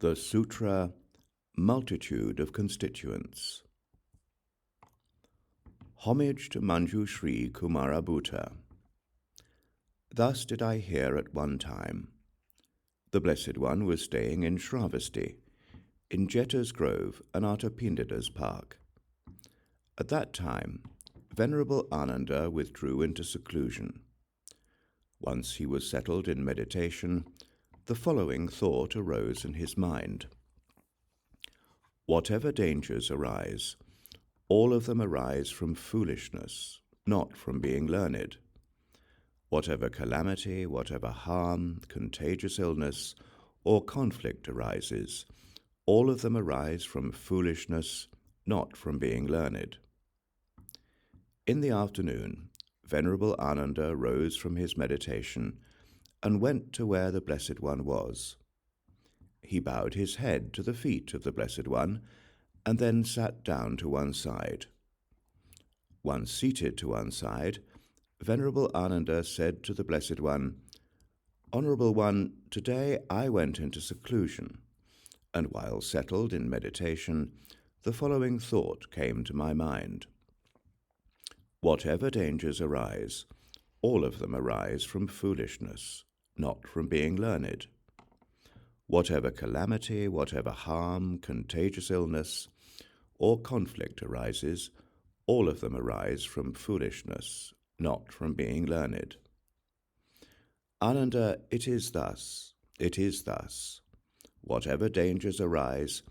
The Sutra, Multitude of Constituents. Homage to Manju Sri Kumarabhuta. Thus did I hear at one time. The Blessed One was staying in Shravasti, in Jeta's Grove and Artapindada's Park. At that time, Venerable Ānanda withdrew into seclusion. Once he was settled in meditation, the following thought arose in his mind. Whatever dangers arise, all of them arise from foolishness, not from being learned. Whatever calamity, whatever harm, contagious illness, or conflict arises, all of them arise from foolishness, not from being learned. In the afternoon, Venerable Ānanda rose from his meditation and went to where the Blessed One was. He bowed his head to the feet of the Blessed One and then sat down to one side. Once seated to one side, Venerable Ānanda said to the Blessed One, "Honorable One, today I went into seclusion, and while settled in meditation, the following thought came to my mind. Whatever dangers arise, all of them arise from foolishness, not from being learned. Whatever calamity, whatever harm, contagious illness, or conflict arises, all of them arise from foolishness, not from being learned. Ānanda, it is thus. Whatever dangers arise,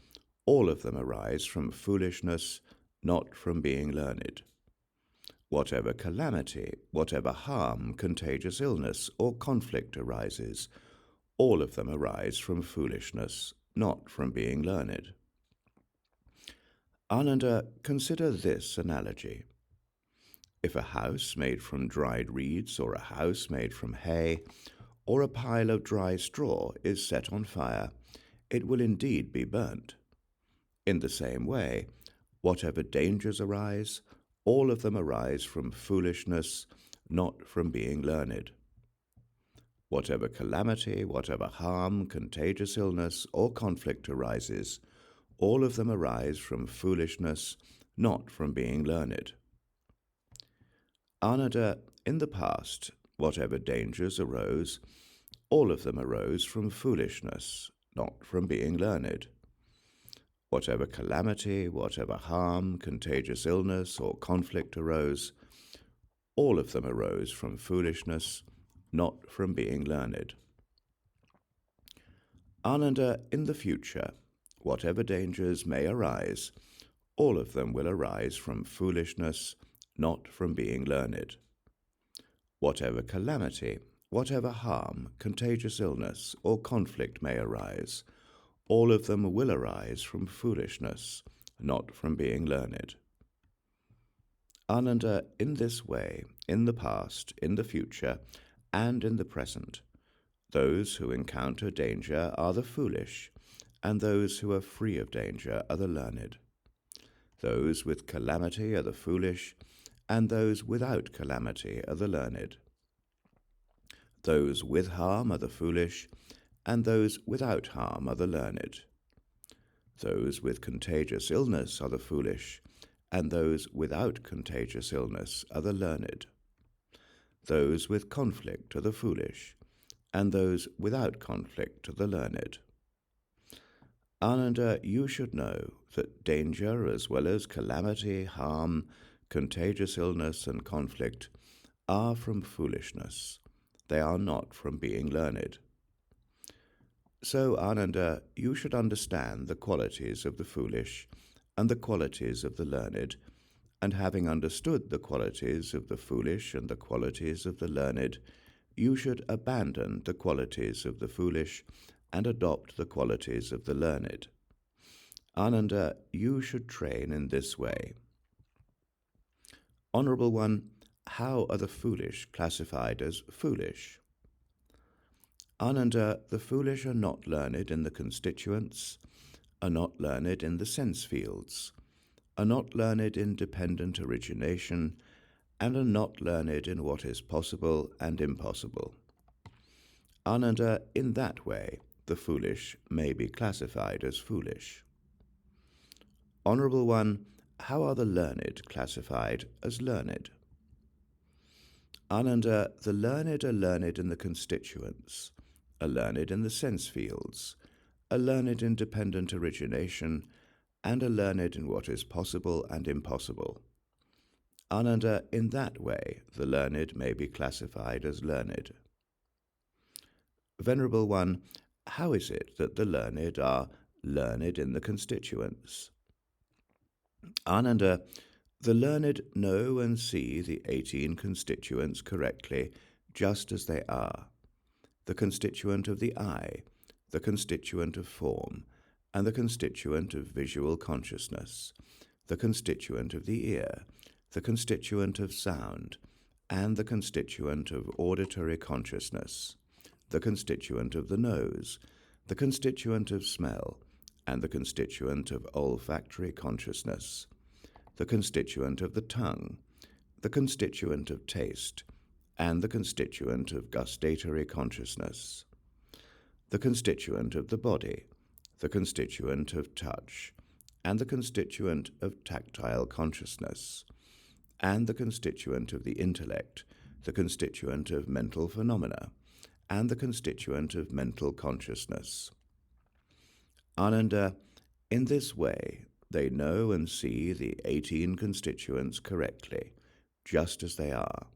all of them arise from foolishness, not from being learned. Whatever calamity, whatever harm, contagious illness, or conflict arises, all of them arise from foolishness, not from being learned. Ānanda, consider this analogy. If a house made from dried reeds, or a house made from hay, or a pile of dry straw is set on fire, it will indeed be burnt. In the same way, whatever dangers arise, all of them arise from foolishness, not from being learned. Whatever calamity, whatever harm, contagious illness, or conflict arises, all of them arise from foolishness, not from being learned. Ānanda, in the past, whatever dangers arose, all of them arose from foolishness, not from being learned. Whatever calamity, whatever harm, contagious illness, or conflict arose, all of them arose from foolishness, not from being learned. Ānanda, in the future, whatever dangers may arise, all of them will arise from foolishness, not from being learned. Whatever calamity, whatever harm, contagious illness, or conflict may arise, all of them will arise from foolishness, not from being learned. Ānanda, in this way, in the past, in the future, and in the present, those who encounter danger are the foolish, and those who are free of danger are the learned. Those with calamity are the foolish, and those without calamity are the learned. Those with harm are the foolish, and those without harm are the learned. Those with contagious illness are the foolish, and those without contagious illness are the learned. Those with conflict are the foolish, and those without conflict are the learned. Ānanda, you should know that danger as well as calamity, harm, contagious illness, and conflict are from foolishness. They are not from being learned. So, Ānanda, you should understand the qualities of the foolish and the qualities of the learned, and having understood the qualities of the foolish and the qualities of the learned, you should abandon the qualities of the foolish and adopt the qualities of the learned. Ānanda, you should train in this way. Honorable One, how are the foolish classified as foolish? Ānanda, the foolish are not learned in the constituents, are not learned in the sense fields, are not learned in dependent origination, and are not learned in what is possible and impossible. Ānanda, in that way, the foolish may be classified as foolish. Honourable One, how are the learned classified as learned? Ānanda, the learned are learned in the constituents, are learned in the sense fields, are learned in dependent origination, and are learned in what is possible and impossible. Ānanda, in that way, the learned may be classified as learned. Venerable One, how is it that the learned are learned in the constituents? Ānanda, the learned know and see the 18 constituents correctly, just as they are. The constituent of the eye, the constituent of form, and the constituent of visual consciousness, the constituent of the ear, the constituent of sound, and the constituent of auditory consciousness, the constituent of the nose, the constituent of smell, and the constituent of olfactory consciousness, the constituent of the tongue, the constituent of taste, and the constituent of gustatory consciousness, the constituent of the body, the constituent of touch, and the constituent of tactile consciousness, and the constituent of the intellect, the constituent of mental phenomena, and the constituent of mental consciousness. Ānanda, in this way, they know and see the 18 constituents correctly, just as they are.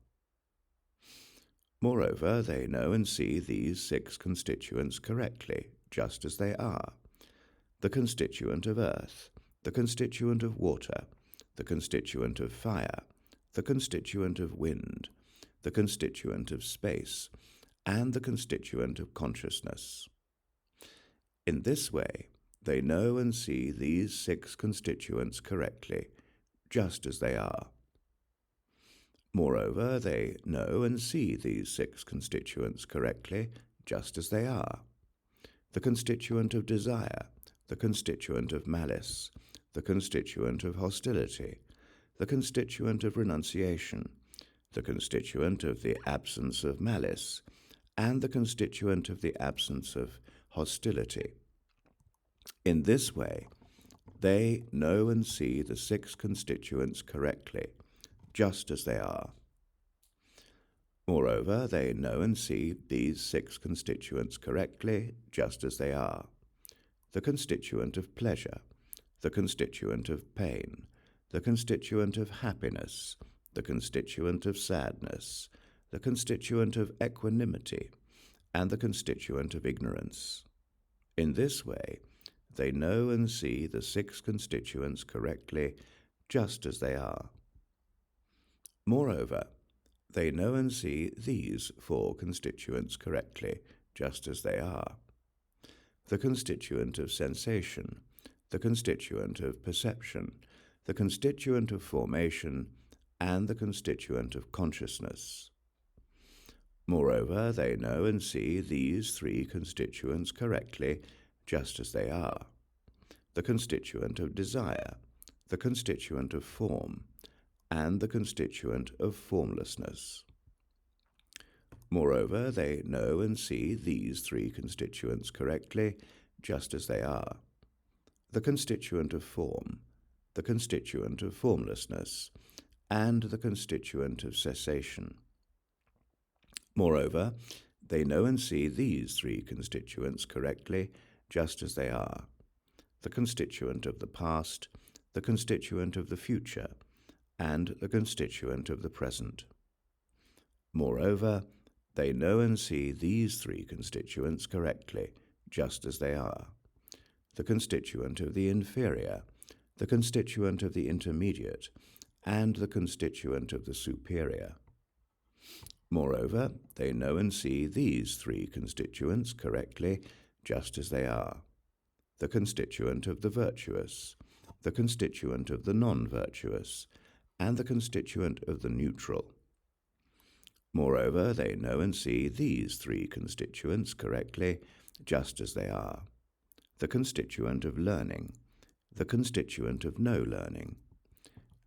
Moreover, they know and see these 6 constituents correctly, just as they are. The constituent of earth, the constituent of water, the constituent of fire, the constituent of wind, the constituent of space, and the constituent of consciousness. In this way, they know and see these 6 constituents correctly, just as they are. Moreover, they know and see these 6 constituents correctly, just as they are. The constituent of desire, the constituent of malice, the constituent of hostility, the constituent of renunciation, the constituent of the absence of malice, and the constituent of the absence of hostility. In this way, they know and see the 6 constituents correctly, just as they are. Moreover, they know and see these 6 constituents correctly, just as they are. The constituent of pleasure, the constituent of pain, the constituent of happiness, the constituent of sadness, the constituent of equanimity, and the constituent of ignorance. In this way, they know and see the 6 constituents correctly, just as they are. Moreover, they know and see these 4 constituents correctly, just as they are. The constituent of sensation, the constituent of perception, the constituent of formation, and the constituent of consciousness. Moreover, they know and see these 3 constituents correctly, just as they are. The constituent of desire, the constituent of form, and the constituent of formlessness. Moreover, they know and see these 3 constituents correctly, just as they are. The constituent of form, the constituent of formlessness, and the constituent of cessation. Moreover, they know and see these 3 constituents correctly, just as they are. The constituent of the past, the constituent of the future, and the constituent of the present. Moreover, they know and see these 3 constituents correctly, just as they are. The constituent of the inferior, the constituent of the intermediate, and the constituent of the superior. Moreover, they know and see these 3 constituents correctly, just as they are. The constituent of the virtuous, the constituent of the non-virtuous, and the constituent of the neutral. Moreover, they know and see these 3 constituents correctly, just as they are. The constituent of learning, the constituent of no learning,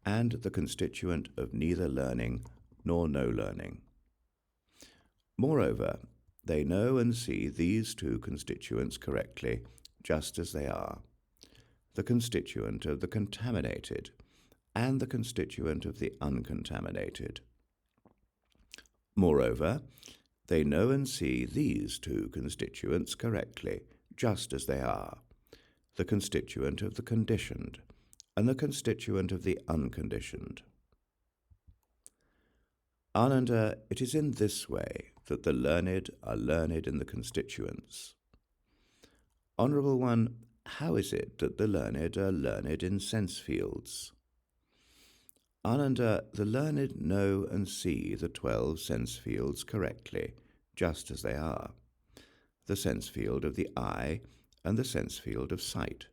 and the constituent of neither learning nor no learning. Moreover, they know and see these two constituents correctly, just as they are, the constituent of the contaminated and the constituent of the uncontaminated. Moreover, they know and see these two constituents correctly, just as they are, the constituent of the conditioned and the constituent of the unconditioned. Ānanda, it is in this way that the learned are learned in the constituents. Honourable One, how is it that the learned are learned in sense fields? Ānanda, the learned know and see the 12 sense fields correctly, just as they are, the sense field of the eye and the sense field of sight,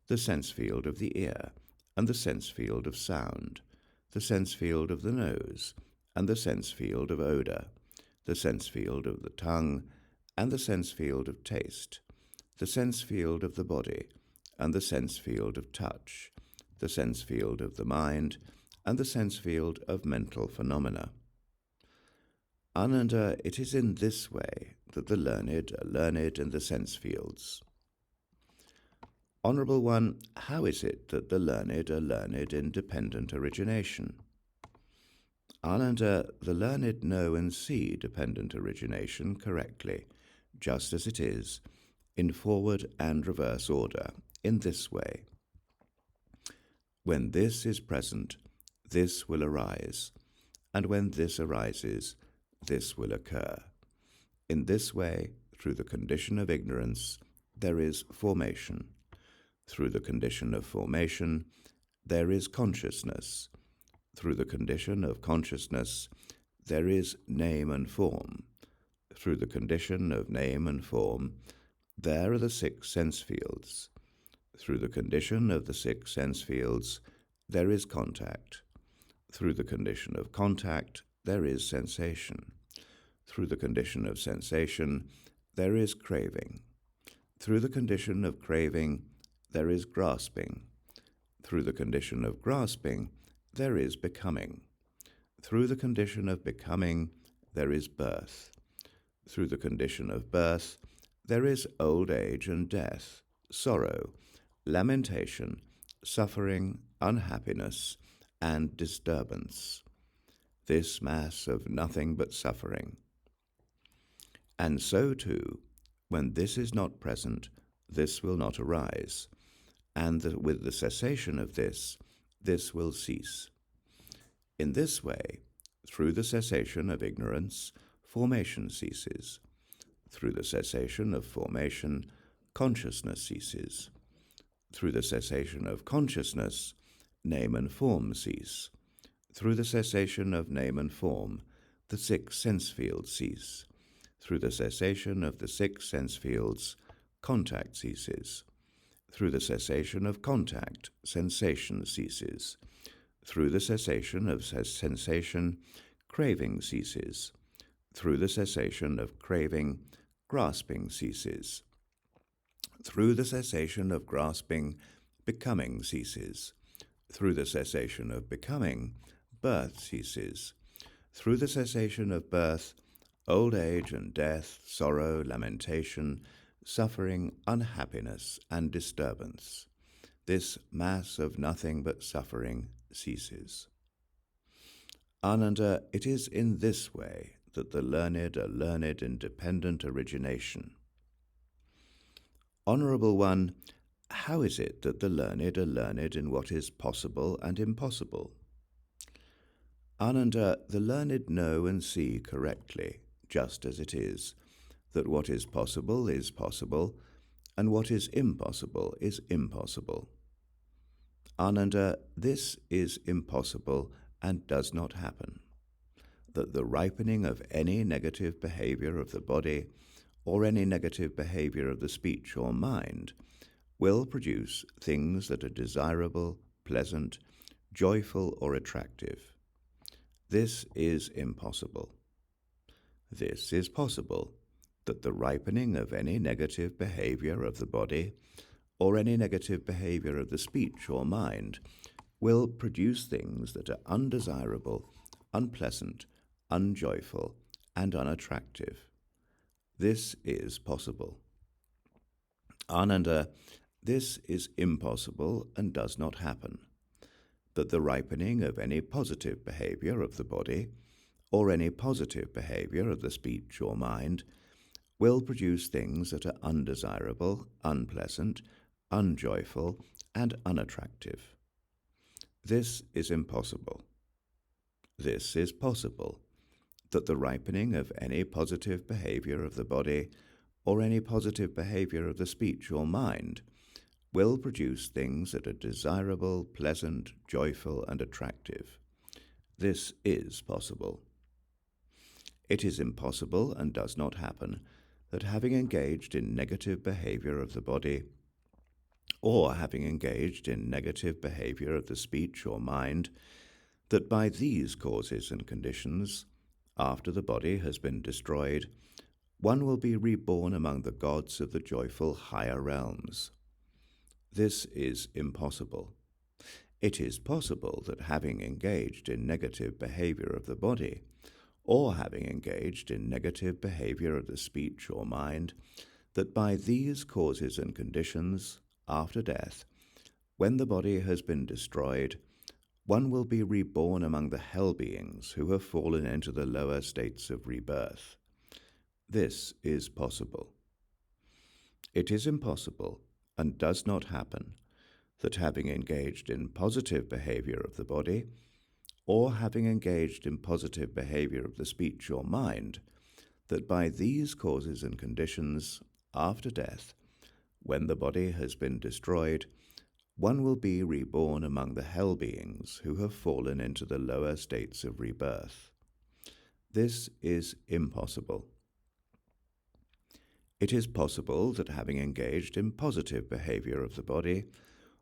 the sense field of the ear and the sense field of sound, the sense field of the nose and the sense field of odour, the sense field of the tongue and the sense field of taste, the sense field of the body and the sense field of touch, the sense field of the mind and the sense field of mental phenomena. Ānanda, it is in this way that the learned are learned in the sense fields. Honourable One, how is it that the learned are learned in dependent origination? Ānanda, the learned know and see dependent origination correctly, just as it is, in forward and reverse order, in this way. When this is present, this will arise, and when this arises, this will occur. In this way, through the condition of ignorance, there is formation. Through the condition of formation, there is consciousness. Through the condition of consciousness, there is name and form. Through the condition of name and form, there are the 6 sense fields. Through the condition of the 6 sense fields, there is contact. Through the condition of contact, there is sensation. Through the condition of sensation, there is craving. Through the condition of craving, there is grasping. Through the condition of grasping, there is becoming. Through the condition of becoming, there is birth. Through the condition of birth, there is old age and death, sorrow, lamentation, suffering, unhappiness, and disturbance. This mass of nothing but suffering. And so too, when this is not present, this will not arise, and with the cessation of this, this will cease. In this way, through the cessation of ignorance, formation ceases. Through the cessation of formation, consciousness ceases. Through the cessation of consciousness, name and form cease. Through the cessation of name and form, the 6 sense fields cease. Through the cessation of the 6 sense fields, contact ceases. Through the cessation of contact, sensation ceases. Through the cessation of sensation, craving ceases. Through the cessation of craving, grasping ceases. Through the cessation of grasping, becoming ceases. Through the cessation of becoming, birth ceases. Through the cessation of birth, old age and death, sorrow, lamentation, suffering, unhappiness, and disturbance. This mass of nothing but suffering ceases. Ānanda, it is in this way that the learned are learned in dependent origination. Honourable One, how is it that the learned are learned in what is possible and impossible? Ānanda, the learned know and see correctly, just as it is, that what is possible, and what is impossible is impossible. Ānanda, this is impossible and does not happen, that the ripening of any negative behavior of the body or any negative behavior of the speech or mind will produce things that are desirable, pleasant, joyful, or attractive. This is impossible. This is possible, that the ripening of any negative behavior of the body or any negative behavior of the speech or mind will produce things that are undesirable, unpleasant, unjoyful, and unattractive. This is possible. Ānanda, this is impossible and does not happen. That the ripening of any positive behavior of the body, or any positive behavior of the speech or mind, will produce things that are undesirable, unpleasant, unjoyful, and unattractive. This is impossible. This is possible, that the ripening of any positive behavior of the body, or any positive behavior of the speech or mind, will produce things that are desirable, pleasant, joyful, and attractive. This is possible. It is impossible and does not happen that having engaged in negative behavior of the body, or having engaged in negative behavior of the speech or mind, that by these causes and conditions, after the body has been destroyed, one will be reborn among the gods of the joyful higher realms. This is impossible. It is possible that having engaged in negative behavior of the body, or having engaged in negative behavior of the speech or mind, that by these causes and conditions, after death, when the body has been destroyed, one will be reborn among the hell beings who have fallen into the lower states of rebirth. This is possible. It is impossible, and does not happen, that having engaged in positive behavior of the body, or having engaged in positive behavior of the speech or mind, that by these causes and conditions, after death, when the body has been destroyed, one will be reborn among the hell beings who have fallen into the lower states of rebirth. This is impossible. It is possible that having engaged in positive behavior of the body,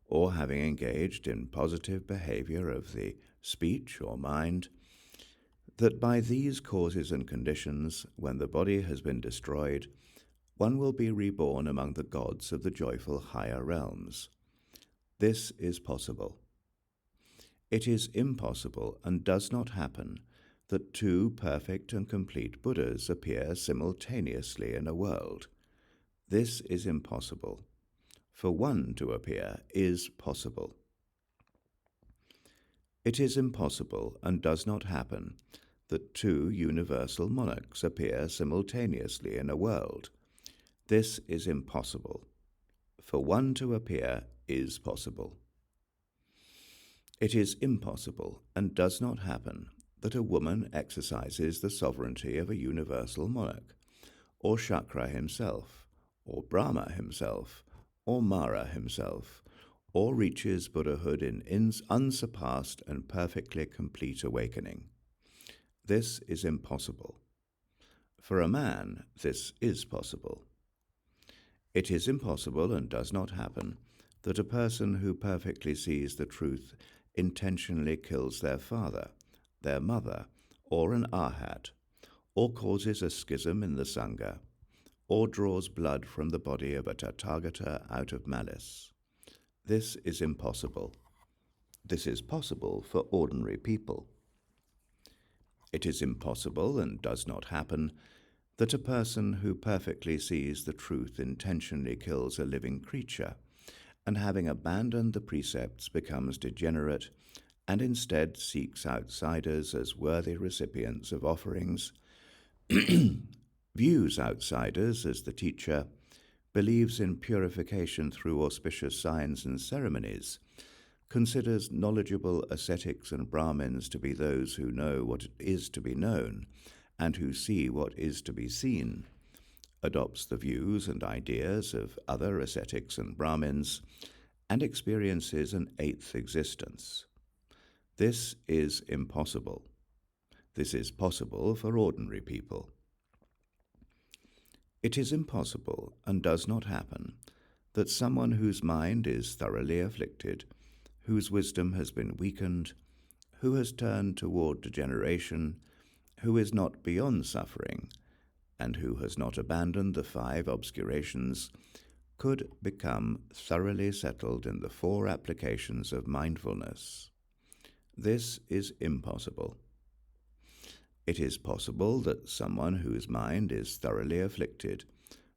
or having engaged in positive behavior of the speech or mind, that by these causes and conditions, when the body has been destroyed, one will be reborn among the gods of the joyful higher realms. This is possible. It is impossible and does not happen that two perfect and complete Buddhas appear simultaneously in a world. This is impossible. For one to appear is possible. It is impossible and does not happen that two universal monarchs appear simultaneously in a world. This is impossible. For one to appear is possible. It is impossible and does not happen that a woman exercises the sovereignty of a universal monarch, or Shakra himself, or Brahma himself, or Mara himself, or reaches Buddhahood in unsurpassed and perfectly complete awakening. This is impossible. For a man, this is possible. It is impossible and does not happen that a person who perfectly sees the truth intentionally kills their father, their mother, or an arhat, or causes a schism in the Sangha, or draws blood from the body of a Tathagata out of malice. This is impossible. This is possible for ordinary people. It is impossible and does not happen that a person who perfectly sees the truth intentionally kills a living creature, and having abandoned the precepts becomes degenerate, and instead seeks outsiders as worthy recipients of offerings, views outsiders as the teacher, believes in purification through auspicious signs and ceremonies, considers knowledgeable ascetics and Brahmins to be those who know what is to be known, and who see what is to be seen, adopts the views and ideas of other ascetics and Brahmins, and experiences an eighth existence. This is impossible. This is possible for ordinary people. It is impossible, and does not happen, that someone whose mind is thoroughly afflicted, whose wisdom has been weakened, who has turned toward degeneration, who is not beyond suffering, and who has not abandoned the 5 obscurations, could become thoroughly settled in the 4 applications of mindfulness. This is impossible. It is possible that someone whose mind is thoroughly afflicted,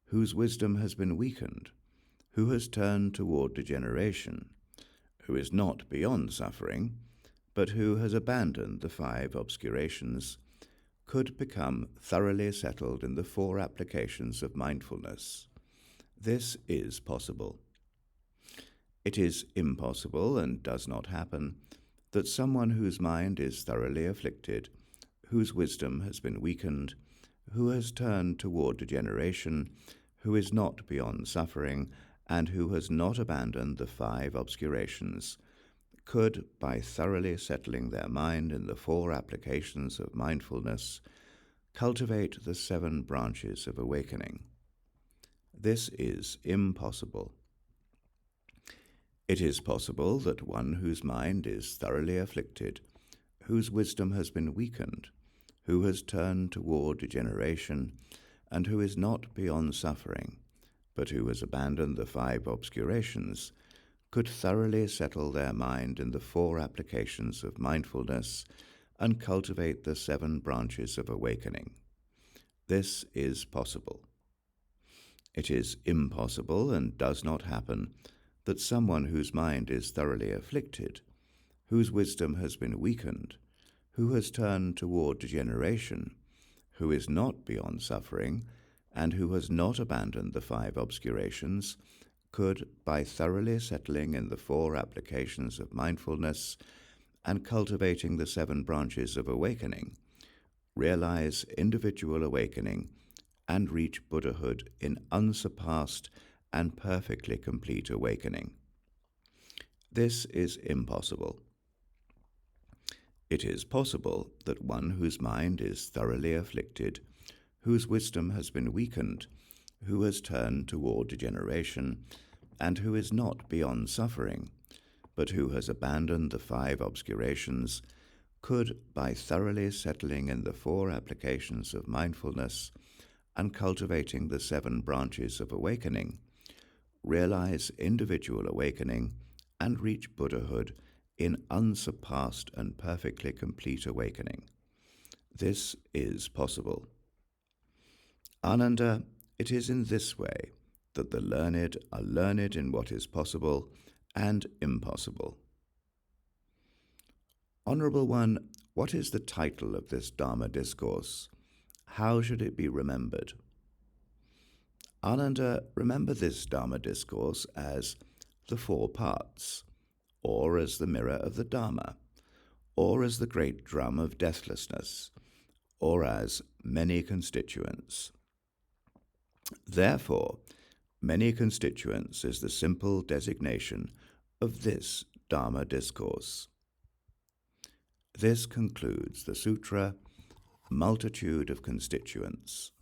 whose wisdom has been weakened, who has turned toward degeneration, who is not beyond suffering, but who has abandoned the 5 obscurations, could become thoroughly settled in the 4 applications of mindfulness. This is possible. It is impossible, and does not happen, that someone whose mind is thoroughly afflicted, whose wisdom has been weakened, who has turned toward degeneration, who is not beyond suffering, and who has not abandoned the 5 obscurations, could, by thoroughly settling their mind in the 4 applications of mindfulness, cultivate the 7 branches of awakening. This is impossible. It is possible that one whose mind is thoroughly afflicted, whose wisdom has been weakened, who has turned toward degeneration, and who is not beyond suffering, but who has abandoned the 5 obscurations, could thoroughly settle their mind in the 4 applications of mindfulness and cultivate the 7 branches of awakening. This is possible. It is impossible, and does not happen, that someone whose mind is thoroughly afflicted, whose wisdom has been weakened, who has turned toward degeneration, who is not beyond suffering, and who has not abandoned the 5 obscurations, could, by thoroughly settling in the 4 applications of mindfulness and cultivating the 7 branches of awakening, realize individual awakening and reach Buddhahood in unsurpassed and perfectly complete awakening. This is impossible. It is possible that one whose mind is thoroughly afflicted, whose wisdom has been weakened, who has turned toward degeneration, and who is not beyond suffering, but who has abandoned the 5 obscurations, could, by thoroughly settling in the 4 applications of mindfulness and cultivating the 7 branches of awakening, realize individual awakening and reach Buddhahood in unsurpassed and perfectly complete awakening. This is possible. Ānanda, it is in this way that the learned are learned in what is possible and impossible. Honourable One, what is the title of this Dharma discourse? How should it be remembered? Ānanda, remember this Dharma discourse as the 4 parts, or as the mirror of the Dharma, or as the great drum of deathlessness, or as many constituents. Therefore, many constituents is the simple designation of this Dharma discourse. This concludes the Sutra, Multitude of Constituents.